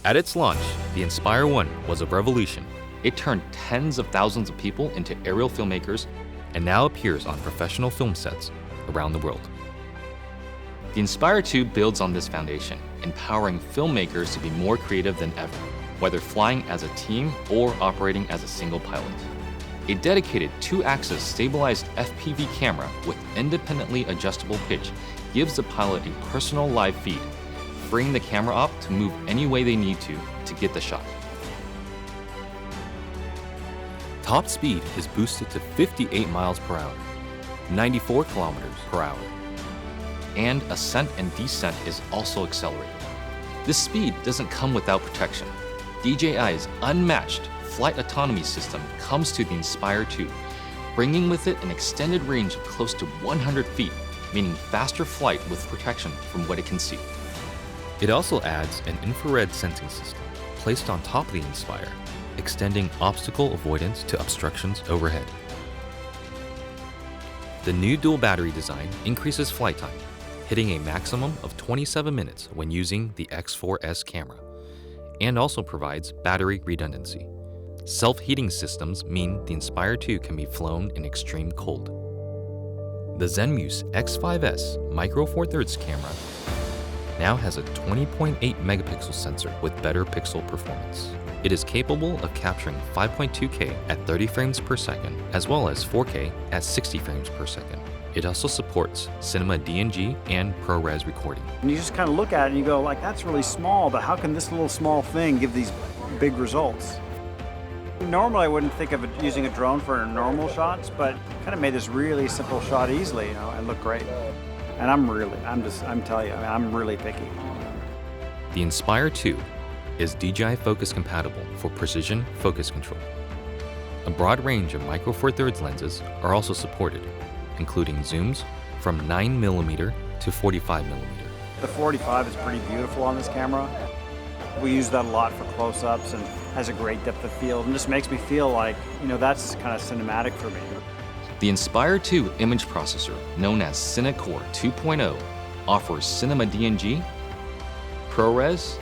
At its launch, the Inspire 1 was a revolution. It turned tens of thousands of people into aerial filmmakers and now appears on professional film sets around the world. The Inspire 2 builds on this foundation, empowering filmmakers to be more creative than ever, whether flying as a team or operating as a single pilot. A dedicated 2-axis stabilized FPV camera with independently adjustable pitch gives the pilot a personal live feed, freeing the camera op to move any way they need to get the shot. Top speed is boosted to 58 miles per hour, 94 kilometers per hour, and ascent and descent is also accelerated. This speed doesn't come without protection. DJI's unmatched flight autonomy system comes to the Inspire 2, bringing with it an extended range of close to 100 feet, meaning faster flight with protection from what it can see. It also adds an infrared sensing system placed on top of the Inspire, extending obstacle avoidance to obstructions overhead. The new dual battery design increases flight time, hitting a maximum of 27 minutes when using the X4S camera, and also provides battery redundancy. Self-heating systems mean the Inspire 2 can be flown in extreme cold. The Zenmuse X5S Micro Four Thirds camera now has a 20.8 megapixel sensor with better pixel performance. It is capable of capturing 5.2K at 30 frames per second, as well as 4K at 60 frames per second. It also supports cinema DNG and ProRes recording. And you just kind of look at it and you go, like, that's really small, but how can this little small thing give these big results? Normally I wouldn't think of using a drone for normal shots, but kind of made this really simple shot easily, and look great. And I'm telling you, I'm really picky. The Inspire 2 is DJI focus compatible for precision focus control. A broad range of Micro Four Thirds lenses are also supported, including zooms from 9mm to 45mm. The 45 is pretty beautiful on this camera. We use that a lot for close-ups and has a great depth of field and just makes me feel like, that's kind of cinematic for me. The Inspire 2 image processor, known as CineCore 2.0, offers cinema DNG, ProRes,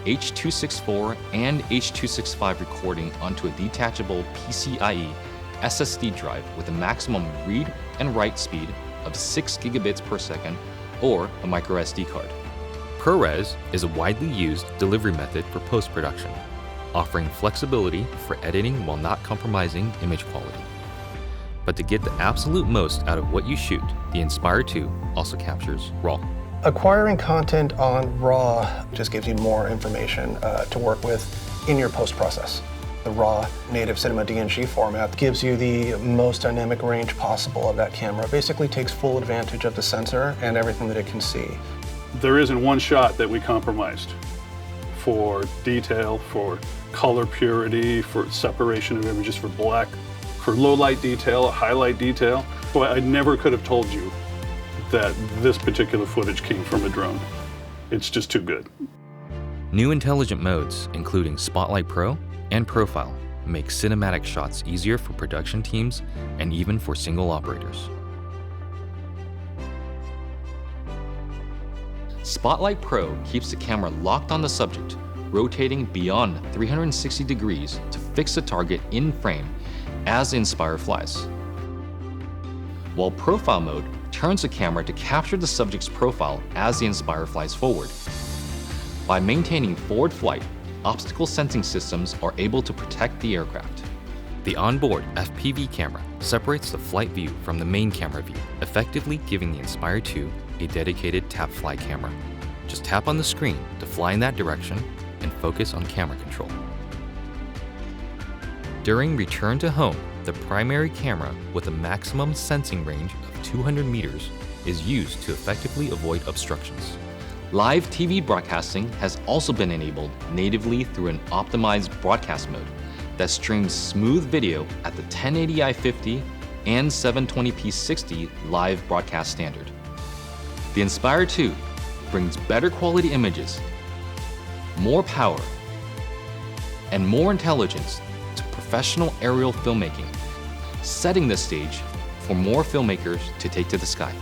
H.264, and H.265 recording onto a detachable PCIe SSD drive with a maximum read and write speed of 6 gigabits per second or a micro SD card. ProRes is a widely used delivery method for post-production, offering flexibility for editing while not compromising image quality. But to get the absolute most out of what you shoot, the Inspire 2 also captures RAW. Acquiring content on RAW just gives you more information to work with in your post-process. The RAW native cinema DNG format gives you the most dynamic range possible of that camera. Basically takes full advantage of the sensor and everything that it can see. There isn't one shot that we compromised for detail, for color purity, for separation of images, for black, for low light detail, highlight detail. So I never could have told you that this particular footage came from a drone. It's just too good. New intelligent modes, including Spotlight Pro and Profile, make cinematic shots easier for production teams and even for single operators. Spotlight Pro keeps the camera locked on the subject, rotating beyond 360 degrees to fix the target in frame as the Inspire flies. While Profile mode turns the camera to capture the subject's profile as the Inspire flies forward. By maintaining forward flight, obstacle sensing systems are able to protect the aircraft. The onboard FPV camera separates the flight view from the main camera view, effectively giving the Inspire 2 a dedicated tap fly camera. Just tap on the screen to fly in that direction and focus on camera control. During return to home, the primary camera with a maximum sensing range of 200 meters is used to effectively avoid obstructions. Live TV broadcasting has also been enabled natively through an optimized broadcast mode that streams smooth video at the 1080i50 and 720p 60 live broadcast standard. The Inspire 2 brings better quality images, more power, and more intelligence to professional aerial filmmaking, setting the stage for more filmmakers to take to the sky.